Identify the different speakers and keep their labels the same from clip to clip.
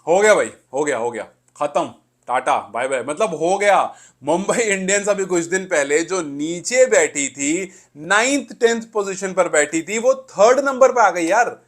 Speaker 1: हो गया भाई, हो गया, खत्म, टाटा बाय बाय, मतलब हो गया। मुंबई इंडियंस अभी कुछ दिन पहले जो नीचे बैठी थी, नाइन्थ टेंथ पोजीशन पर बैठी थी, वो थर्ड नंबर पे आ गई यार।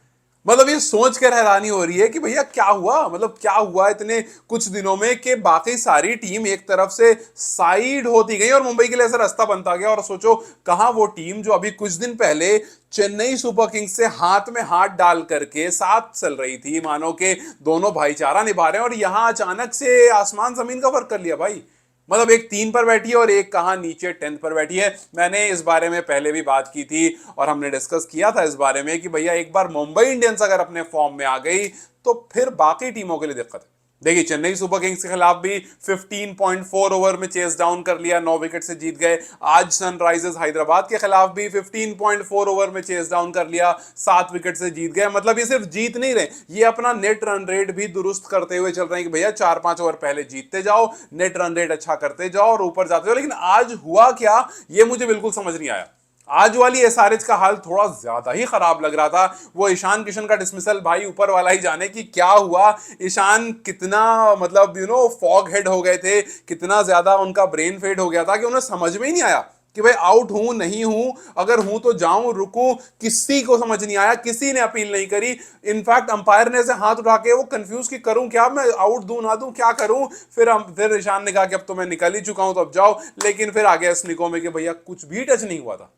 Speaker 1: मतलब ये सोच कर हैरानी हो रही है कि भैया क्या हुआ, मतलब क्या हुआ इतने कुछ दिनों में कि बाकी सारी टीम एक तरफ से साइड होती गई और मुंबई के लिए ऐसा रास्ता बनता गया। और सोचो कहां वो टीम जो अभी कुछ दिन पहले चेन्नई सुपर किंग्स से हाथ में हाथ डाल करके साथ चल रही थी, मानो के दोनों भाईचारा निभा रहे हैं, और यहां अचानक से आसमान जमीन का फर्क कर लिया भाई। मतलब एक तीन पर बैठी है और एक कहां नीचे टेंथ पर बैठी है। मैंने इस बारे में पहले भी बात की थी और हमने डिस्कस किया था इस बारे में कि भैया एक बार मुंबई इंडियंस अगर अपने फॉर्म में आ गई तो फिर बाकी टीमों के लिए दिक्कत है। देखिए चेन्नई सुपर किंग्स के खिलाफ भी 15.4 ओवर में चेस डाउन कर लिया, 9 विकेट से जीत गए। आज सनराइजर्स हैदराबाद के खिलाफ भी 15.4 ओवर में चेस डाउन कर लिया, 7 विकेट से जीत गए। मतलब ये सिर्फ जीत नहीं रहे, ये अपना नेट रन रेट भी दुरुस्त करते हुए चल रहे हैं कि भैया 4-5 ओवर पहले जीतते जाओ, नेट रन रेट अच्छा करते जाओ और ऊपर जाते जाओ। लेकिन आज हुआ क्या, ये मुझे बिल्कुल समझ नहीं आया। आज वाली एसआरएच का हाल थोड़ा ज्यादा ही खराब लग रहा था। वो ईशान किशन का डिसमिसल, भाई ऊपर वाला ही जाने कि क्या हुआ। ईशान कितना मतलब फॉग हेड हो गए थे, कितना ज्यादा उनका ब्रेन फेड हो गया था कि उन्हें समझ में ही नहीं आया कि भाई आउट हूं नहीं हूं, अगर हूं तो जाऊं रुकूं। किसी को समझ नहीं आया, किसी ने अपील नहीं करी। इनफैक्ट अंपायर ने ऐसे हाथ उठा के वो कंफ्यूज कि करूं क्या, मैं आउट दूं ना दूं, क्या करूं। फिर ईशान ने कहा कि अब तो मैं निकल ही चुका हूं तो अब जाओ। लेकिन फिर आगे स्निको में कि भैया कुछ भी टच नहीं हुआ था।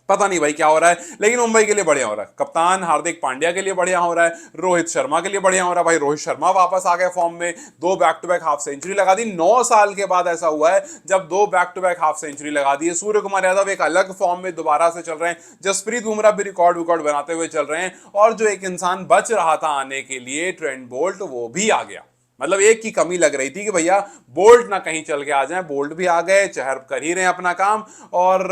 Speaker 1: पता नहीं भाई क्या हो रहा है, लेकिन मुंबई के लिए बढ़िया हो रहा है। कप्तान हार्दिक पांड्या के लिए बढ़िया हो रहा है, रोहित शर्मा के लिए बढ़िया हो रहा है। भाई रोहित शर्मा वापस आ गए फॉर्म में, दो back to back half century लगा दी। 9 साल के बाद ऐसा हुआ है जब दो back to back half century लगा दी है। सूर्य कुमार यादव एक अलग फॉर्म में दोबारा से चल रहे हैं, जसप्रीत बुमराह भी रिकॉर्ड विकॉर्ड बनाते हुए चल रहे हैं, और जो एक इंसान बच रहा था आने के लिए, ट्रेंट बोल्ट, वो भी आ गया। मतलब एक की कमी लग रही थी कि भैया बोल्ट ना कहीं चल के आ जाए। बोल्ट भी आ गए, चहर कर ही रहे हैं अपना काम। और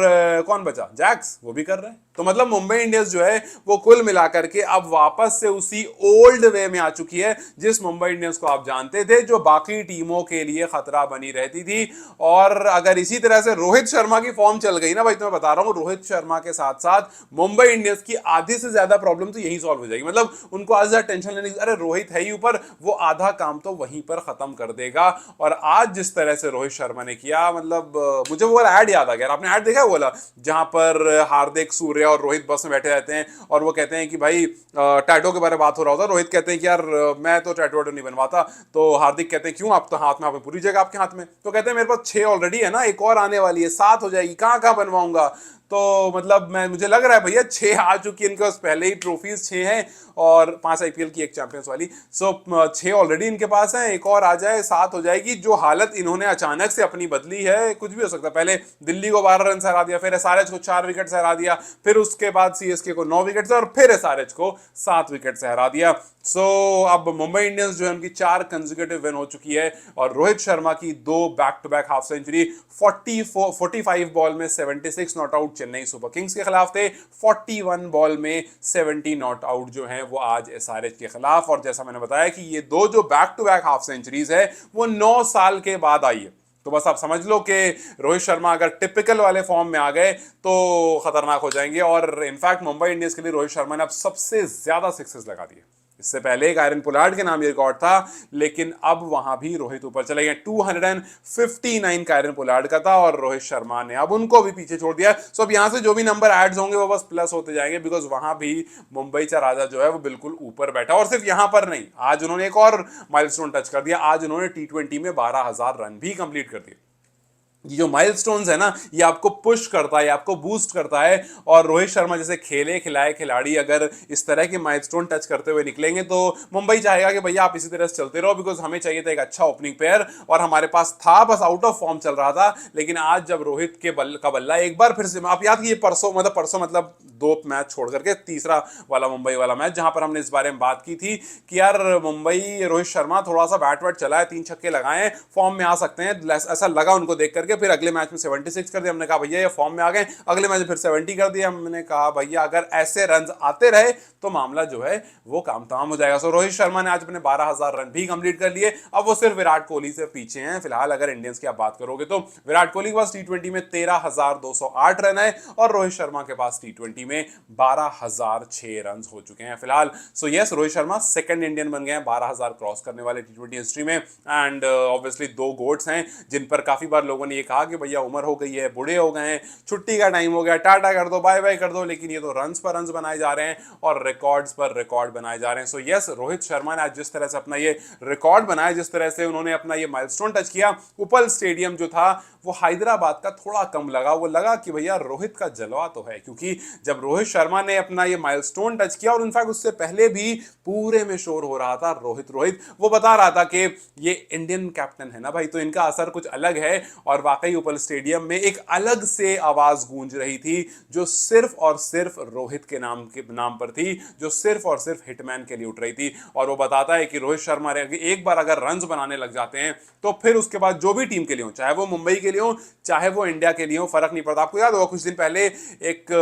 Speaker 1: कौन बचा, जैक्स, वो भी कर रहे हैं। तो मतलब मुंबई इंडियंस जो है वो कुल मिलाकर के अब वापस से उसी ओल्ड वे में आ चुकी है जिस मुंबई इंडियंस को आप जानते थे, जो बाकी टीमों के लिए खतरा बनी रहती थी। और अगर इसी तरह से रोहित शर्मा की फॉर्म चल गई ना भाई, तो मैं बता रहा हूं रोहित शर्मा के साथ साथ मुंबई इंडियंस की आधी से ज्यादा प्रॉब्लम तो यही सॉल्व हो जाएगी। मतलब उनको आज ज्यादा टेंशन लेने की, अरे रोहित है ही ऊपर, वो आधा काम तो वहीं पर खत्म कर देगा। और आज जिस तरह से रोहित शर्मा ने किया, मतलब मुझे वो वाला ऐड याद आ गया। आपने ऐड देखा वो वाला जहां पर हार्दिक, सूर्य और रोहित बस में बैठे रहते हैं और वो कहते हैं कि भाई टैटो के बारे में बात हो रहा होता है। रोहित कहते हैं कि यार मैं तो टैटो नहीं बनवाता। तो हार्दिक कहते हैं क्यों, आप तो हाथ में, आप पूरी जगह आपके हाथ में। तो कहते हैं मेरे पास 6 ऑलरेडी है ना, एक और आने वाली है, 7 हो जाएगी, कहां कहां बनवाऊंगा। तो मतलब मैं, मुझे लग रहा है भैया 6 आ चुकी है इनके पास, पहले ही ट्रॉफीज 6 हैं और 5 आईपीएल की, एक चैंपियंस वाली। सो 6 ऑलरेडी इनके पास हैं, एक और आ जाए 7 हो जाएगी। जो हालत इन्होंने अचानक से अपनी बदली है, कुछ भी हो सकता है। पहले दिल्ली को 12 रन से हरा दिया, फिर एसआरएच को 4 विकेट से हरा दिया, फिर उसके बाद सीएसके को 9 विकेट से, और फिर एसआरएच को 7 विकेट से हरा दिया। सो अब मुंबई इंडियंस जो है उनकी 4 कंसेक्यूटिव विन हो चुकी है। और रोहित शर्मा की 2 back to back half century, 45 ball में 76 not out Chennai Super Kings के खिलाफ थे, 41 बॉल में 70 नॉट आउट जो है वो आज एसआरएच के खिलाफ। और जैसा मैंने बताया कि ये दो जो back to back half centuries है वो 9 साल के बाद आई है। तो बस आप समझ लो कि रोहित शर्मा अगर टिपिकल वाले फॉर्म में आ गए तो खतरनाक हो जाएंगे। और इनफैक्ट मुंबई इंडियंस के लिए रोहित शर्मा ने अब सबसे ज्यादा सिक्सेस लगा दिए। इससे पहले एक आयरन पोलार्ड के नाम ये रिकॉर्ड था, लेकिन अब वहां भी रोहित ऊपर चले गए। 259 का आयरन पोलार्ड का था और रोहित शर्मा ने अब उनको भी पीछे छोड़ दिया। सो अब यहां से जो भी नंबर एड्स होंगे वो बस प्लस होते जाएंगे, बिकॉज वहां भी मुंबई चा राजा जो है वो बिल्कुल ऊपर बैठा। और सिर्फ यहां पर नहीं, आज उन्होंने एक और माइलस्टोन टच कर दिया। आज उन्होंने टी20 में 12,000 रन भी कंप्लीट कर दिए। ये जो माइलस्टोन्स है ना, ये आपको पुश करता है, आपको बूस्ट करता है। और रोहित शर्मा जैसे खेले खिलाए खिलाड़ी अगर इस तरह के माइलस्टोन टच करते हुए निकलेंगे तो मुंबई चाहेगा कि भैया आप इसी तरह से चलते रहो, बिकॉज हमें चाहिए था एक अच्छा ओपनिंग पेयर और हमारे पास था, बस आउट ऑफ फॉर्म चल रहा था। लेकिन आज जब रोहित के का बल्ला एक बार फिर से, आप याद कीजिए परसों मतलब 2 मैच छोड़ करके तीसरा वाला मुंबई वाला मैच, जहां पर हमने इस बारे में बात की थी कि यार मुंबई, रोहित शर्मा थोड़ा सा बैट वैट चला है, 3 छक्के लगाए, फॉर्म में आ सकते हैं, ऐसा लगा उनको देख करके। करके फिर अगले मैच में 76 कर दिया। हमने कहा भैया ये फॉर्म में आ गए, अगले मैच में फिर 70 कर दिया। हमने कहा भैया अगर ऐसे रन आते रहे तो मामला जो है वो काम तमाम हो जाएगा। सो रोहित शर्मा ने आज अपने 12,000 रन भी कंप्लीट कर लिए। अब वो सिर्फ विराट कोहली से पीछे हैं फिलहाल। अगर इंडियंस की आप बात करोगे तो विराट कोहली के पास टी20 में 13,208 रन है और रोहित शर्मा के पास टी20 में 12,006 रन हो चुके हैं फिलहाल। So yes, Rohit Sharma second Indian बन गए हैं 12,000 क्रॉस करने वाले टी20 हिस्ट्री में। एंड ऑब्वियसली दो गोट्स हैं जिन पर काफी बार लोगों ने ये कहा कि भैया उम्र हो गई है, बूढ़े हो गए हैं, छुट्टी का टाइम हो गया, टाटा कर दो, बाय बाय कर दो, लेकिन ये तो रन्स पर रन्स बनाए जा रहे हैं और रिकॉर्ड्स पर रिकॉर्ड बनाए जा रहे हैं। सो यस, रोहित शर्मा ने आज जिस तरह से अपना ये रिकॉर्ड बनाया, जिस तरह से उन्होंने अपना ये माइलस्टोन टच किया, उपल स्टेडियम जो था वो हैदराबाद का थोड़ा कम लगा। वो लगा कि भैया रोहित का जलवा तो है, क्योंकि जब रोहित शर्मा ने अपना ये माइलस्टोन टच किया और इनफैक्ट उससे पहले भी पूरे में शोर हो रहा था रोहित रोहित, वो बता रहा था कि ये इंडियन कैप्टन है ना भाई, तो इनका असर कुछ अलग है। और वाकई उपल स्टेडियम में एक अलग से आवाज गूंज रही थी जो सिर्फ और सिर्फ रोहित के नाम पर थी, जो सिर्फ और सिर्फ हिटमैन के लिए उठ रही थी। और वो बताता है कि रोहित शर्मा एक बार अगर रन्स बनाने लग जाते हैं तो फिर उसके बाद जो भी टीम के लिए हो, चाहे वो मुंबई के लिए हो चाहे वो इंडिया के लिए हो, फर्क नहीं पड़ता। आपको याद होगा कुछ दिन पहले एक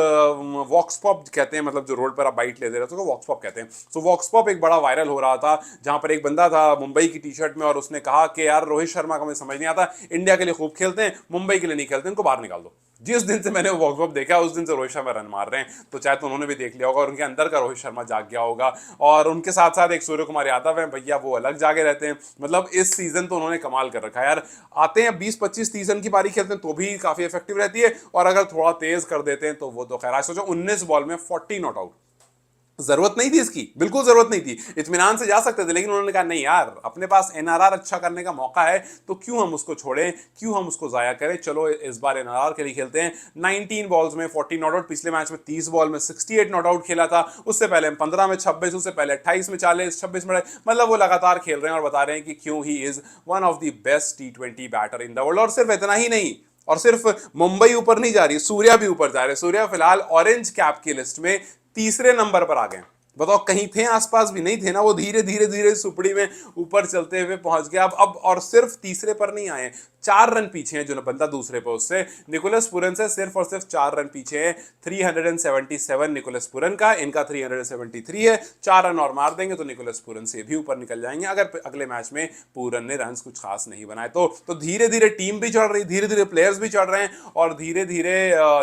Speaker 1: वॉक्स पॉप कहते हैं, मतलब जो रोड पर आप बाइट लेते रहते हो वॉक्स पॉप कहते हैं। सो वॉक्स पॉप एक बड़ा वायरल हो रहा था जहां पर एक बंदा था मुंबई की टी शर्ट में और उसने कहा कि यार रोहित शर्मा का मुझे समझ नहीं आता, इंडिया के लिए खूब खेलते हैं, मुंबई के लिए नहीं खेलते, इनको बाहर निकाल दो। जिस दिन से मैंने वॉक्स पॉप देखा उस दिन से रोहित शर्मा रन मार रहे हैं, तो चाहे तो उन्होंने भी देख लिया होगा और उनके अंदर का रोहित शर्मा जाग गया होगा। और उनके साथ साथ एक सूर्य कुमार यादव है भैया, वो अलग जागे रहते हैं। मतलब इस सीजन तो उन्होंने कमाल कर रखा है यार। आते हैं 20-25 सीजन की पारी खेलते हैं तो भी काफी इफेक्टिव रहती है, और अगर थोड़ा तेज कर देते हैं तो वो तो खैर। सोचो 19 बॉल में 40 नॉट आउट, जरूरत नहीं थी इसकी, बिल्कुल जरूरत नहीं थी, इत्मीनान से जा सकते थे, लेकिन उन्होंने कहा नहीं यार, अपने पास एनआरआर अच्छा करने का मौका है तो क्यों हम उसको छोड़ें, क्यों हम उसको जाया करें, चलो इस बार एनआरआर के लिए खेलते हैं। 19 बॉल्स में 40 नॉट आउट, पिछले मैच में 30 बॉल में 68 नॉट आउट खेला था, उससे पहले 15 में 26, उससे पहले 28 में 40, 26 में, मतलब वो लगातार खेल रहे हैं और बता रहे हैं कि क्यों he is one of the best टी20 बैटर इन द वर्ल्ड। और सिर्फ इतना ही नहीं, और सिर्फ मुंबई ऊपर नहीं जा रही, सूर्या भी ऊपर जा रहे हैं। सूर्या फिलहाल ऑरेंज कैप की लिस्ट में तीसरे नंबर पर आ गए। बताओ, कहीं थे आसपास भी नहीं थे ना, वो धीरे धीरे धीरे सुपड़ी में ऊपर चलते हुए पहुंच गया। अब और सिर्फ तीसरे पर नहीं आए, 4 रन पीछे हैं जो बंदा दूसरे पर उससे, निकोलस पुरन से सिर्फ और सिर्फ 4 रन पीछे है। 377 निकोलस पुरन का, इनका 373 है। 4 रन और मार देंगे तो निकोलस पुरन से भी ऊपर निकल जाएंगे, अगर अगले मैच में पुरन ने रन कुछ खास नहीं बनाए तो धीरे धीरे टीम भी चढ़ रही, धीरे धीरे प्लेयर्स भी चढ़ रहे हैं, और धीरे धीरे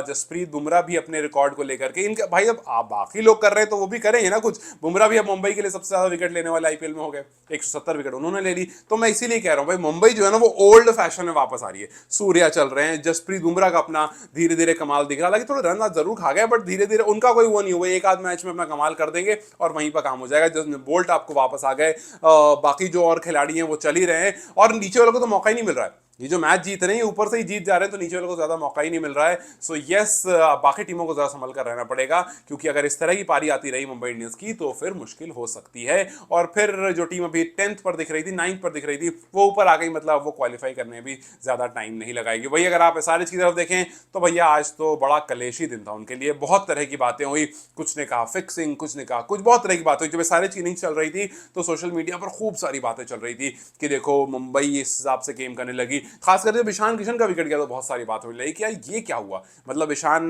Speaker 1: जसप्रीत बुमराह भी अपने रिकॉर्ड को लेकर के, इनके भाई अब आप बाकी लोग कर रहे हैं तो वो भी करेंगे ना कुछ। बुमराह भी अब मुंबई के लिए सबसे ज्यादा विकेट लेने वाले आईपीएल में हो गए, 170 विकेट उन्होंने ले ली। तो मैं इसीलिए कह रहा हूं भाई, मुंबई जो है ना वो ओल्ड फैशन में वापस आ रही है। सूर्या चल रहे हैं, जसप्रीत बुमराह का अपना धीरे धीरे कमाल दिख रहा है, थोड़े रन जरूर खा गए बट धीरे धीरे उनका कोई वो नहीं हुआ, एक आध मैच में अपना कमाल कर देंगे और वहीं पर काम हो जाएगा। बोल्ट आपको वापस आ गए, बाकी जो और खिलाड़ी हैं वो चल ही रहे हैं, और नीचे वालों को तो मौका ही नहीं मिल रहा है। ये जो मैच जीत रहे हैं ऊपर से ही जीत जा रहे हैं, तो नीचे वालों को ज्यादा मौका ही नहीं मिल रहा है। सो यस, बाकी टीमों को जरा संभल कर रहना पड़ेगा, क्योंकि अगर इस तरह की पारी आती रही मुंबई इंडियंस की तो फिर मुश्किल हो सकती है। और फिर जो टीम अभी 10th पर दिख रही थी, 9th पर दिख रही थी, वो ऊपर आ गई, मतलब वो क्वालिफाई करने में भी ज्यादा टाइम नहीं लगाएगी। वही अगर आप एसआरएच की तरफ देखें तो भैया आज तो बड़ा कलेशी दिन था उनके लिए, बहुत तरह की बातें हुई, कुछ ने कहा फिक्सिंग, कुछ ने कहा कुछ, बहुत तरह की बात हुई। जब एसआरएच की नहीं चल रही थी तो सोशल मीडिया पर खूब सारी बातें चल रही थी कि देखो मुंबई इस हिसाब से गेम करने लगी, खासकर जब ईशान किशन का विकेट गया तो बहुत सारी बात हो रही कि यार ये क्या हुआ, मतलब ईशान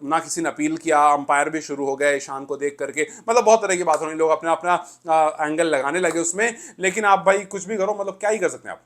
Speaker 1: ना किसी ने अपील किया, अंपायर भी शुरू हो गए ईशान को देख करके, मतलब बहुत तरह की बात हो रही, लोग अपना अपना एंगल लगाने लगे उसमें। लेकिन आप भाई कुछ भी करो, मतलब क्या ही कर सकते हैं आप।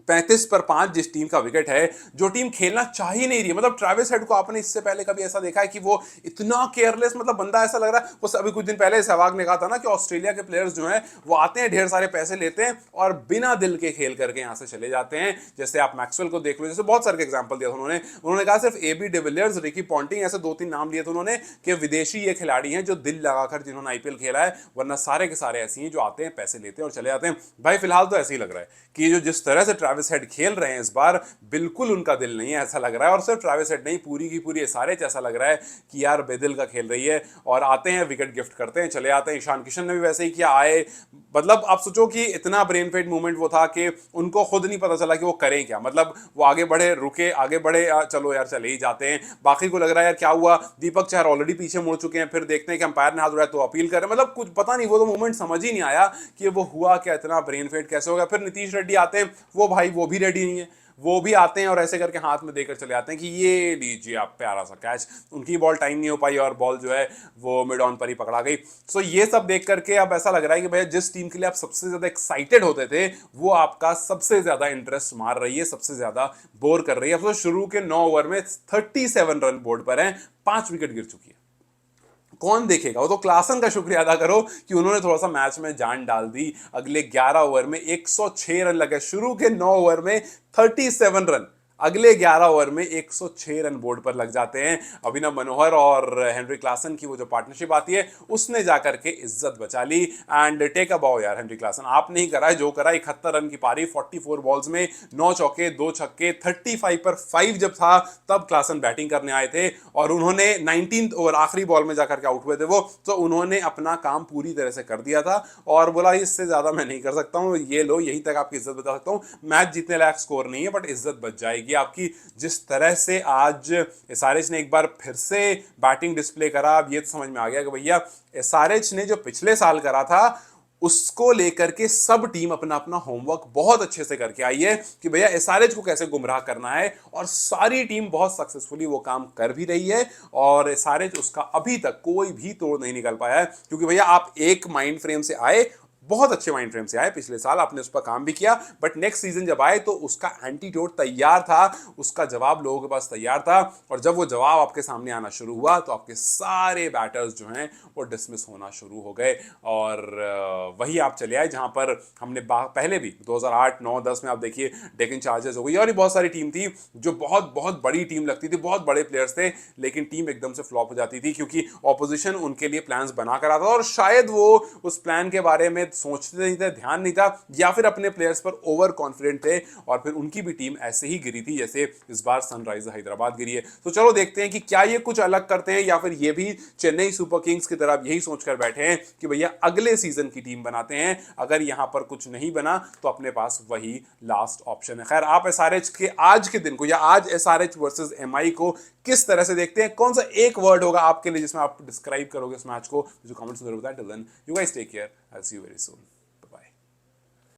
Speaker 1: 35 पर 5 जिस टीम का विकेट है, जो टीम खेलना चाह ही नहीं रही, मतलब ट्रेविस हेड को आपने इससे पहले कभी ऐसा देखा है कि वो इतना केयरलेस, मतलब बंदा ऐसा लग रहा है, वो अभी कुछ दिन पहले सहवाग ने कहा था ना कि ऑस्ट्रेलिया के प्लेयर्स जो हैं वो आते हैं, ढेर सारे पैसे लेते हैं और बिना दिल के खेल करके यहां से चले जाते हैं। जैसे आप मैक्सवेल को देख लो, जैसे बहुत सारे एग्जाम्पल दिया था उन्होंने कहा सिर्फ एबी डिविलियर्स, रिकी पॉन्टिंग, ऐसे 2-3 नाम लिए थे उन्होंने कि विदेशी ये खिलाड़ी हैं जो दिल लगाकर जिन्होंने आईपीएल खेला है, वरना सारे के सारे ऐसे हैं जो आते हैं, पैसे लेते हैं और चले जाते हैं। भाई फिलहाल तो ऐसे ही लग रहा है कि जो जिस तरह से ट्रेविस हेड खेल रहे हैं इस बार, बिल्कुल उनका दिल नहीं है ऐसा लग रहा है। और सिर्फ ट्रेविस हेड नहीं, पूरी की पूरी एसआरएच ऐसा लग रहा है कि यार बेदिल का खेल रही है, और आते हैं विकेट गिफ्ट करते हैं चले आते हैं। ईशान किशन ने भी वैसे ही किया, आए, मतलब आप सोचो कि इतना ब्रेन फेड मूवमेंट वो था कि उनको खुद नहीं पता चला कि वो करें क्या, मतलब वो आगे बढ़े, रुके, आगे बढ़े, चलो यार चले ही जाते हैं। बाकी को लग रहा है यार क्या हुआ, दीपक चहर ऑलरेडी पीछे मुड़ चुके हैं, फिर देखते हैं कि अंपायर ने हाथ उड़ाया तो अपील कर रहे हैं, मतलब कुछ पता नहीं, वो तो मूवमेंट समझ ही नहीं आया कि वो हुआ क्या, इतना ब्रेन फेड कैसे हो गया। फिर नीतीश रेड्डी आते हैं, वो भाई वो भी रेडी नहीं है, वो भी आते हैं और ऐसे करके हाथ में देकर चले आते हैं कि ये लीजिए आप प्यारा सा कैच। उनकी बॉल टाइम नहीं हो पाई और बॉल जो है वो मिड ऑन पर ही पकड़ा गई। सो ये सब देख करके अब ऐसा लग रहा है कि भैया जिस टीम के लिए आप सबसे ज्यादा एक्साइटेड होते थे वो आपका सबसे ज्यादा इंटरेस्ट मार रही है, सबसे ज्यादा बोर कर रही है। अब तो शुरू के 9 ओवर में 37 रन बोर्ड पर हैं, 5 विकेट गिर चुकी है। कौन देखेगा? वो तो क्लासन का शुक्रिया अदा करो कि उन्होंने थोड़ा सा मैच में जान डाल दी। अगले 11 ओवर में 106 रन लगे। शुरू के 9 ओवर में 37 रन, अगले 11 ओवर में 106 रन बोर्ड पर लग जाते हैं। अभिनव मनोहर और हेनरी क्लासन की वो जो पार्टनरशिप आती है उसने जाकर के इज्जत बचा ली। एंड टेक अ बाउ यार हेनरी क्लासन, आपने ही करा है जो करा। 71 रन की पारी, 44 बॉल्स में 9 चौके 2 छक्के। 35 पर 5 जब था तब क्लासन बैटिंग करने आए थे और उन्होंने 19th ओवर आखिरी बॉल में जाकर के आउट हुए थे वो, तो उन्होंने अपना काम पूरी तरह से कर दिया था और बोला इससे ज्यादा मैं नहीं कर सकता हूं, ये लो यहीं तक आपकी इज्जत बचा सकता हूं। मैच जीतने लायक स्कोर नहीं है बट इज्जत बच जाएगी आपकी। जिस तरह से आज एसआरएच ने एक बार फिर से बैटिंग डिस्प्ले करा, अब ये तो समझ में आ गया कि भैया एसआरएच ने जो पिछले साल करा था उसको लेकर के सब टीम अपना अपना होमवर्क बहुत अच्छे से करके आई है कि भैया एसआरएच को कैसे गुमराह करना है, और सारी टीम बहुत सक्सेसफुली वो काम कर भी रही है और एसआरएच उसका अभी तक कोई भी तोड़ नहीं निकल पाया है। क्योंकि भैया आप एक माइंड फ्रेम से आए, बहुत अच्छे माइंड फ्रेम से आए, पिछले साल आपने उस पर काम भी किया, बट नेक्स्ट सीजन जब आए तो उसका एंटीडोट तैयार था, उसका जवाब लोगों के पास तैयार था। और जब वो जवाब आपके सामने आना शुरू हुआ तो आपके सारे बैटर्स जो हैं वो डिसमिस होना शुरू हो गए और वही आप चले आए जहां पर हमने पहले भी 2008, 9, 10 में आप देखिए डेक्कन चार्जर्स हो गई और भी बहुत सारी टीम थी जो बहुत बहुत बड़ी टीम लगती थी, बहुत बड़े प्लेयर्स थे, लेकिन टीम एकदम से फ्लॉप हो जाती थी क्योंकि ऑपोजिशन उनके लिए प्लान्स बना कर आता था और शायद वो उस प्लान के बारे में सोचते नहीं थे, ध्यान नहीं था, या फिर अपने प्लेयर्स पर ओवर कॉन्फिडेंट थे और फिर उनकी भी टीम ऐसे ही गिरी थी जैसे इस बार सनराइजर हैदराबाद गिरी है। तो चलो देखते हैं कि क्या ये कुछ अलग करते हैं या फिर ये भी चेन्नई सुपर किंग्स की तरह यही सोचकर बैठे हैं कि भैया अगले सीजन की टीम बनाते हैं, अगर यहां पर कुछ नहीं बना तो अपने पास वही लास्ट ऑप्शन है। खैर, आप एसआरएच के आज के दिन को या आज एसआरएच वर्सेस एमआई को किस तरह से देखते हैं? कौन सा एक वर्ड होगा आपके लिए जिसमें आप डिस्क्राइब करोगे इस मैच को? जो कमेंट्स में जरूर बताएं। Till then you guys take care, I will see you very soon.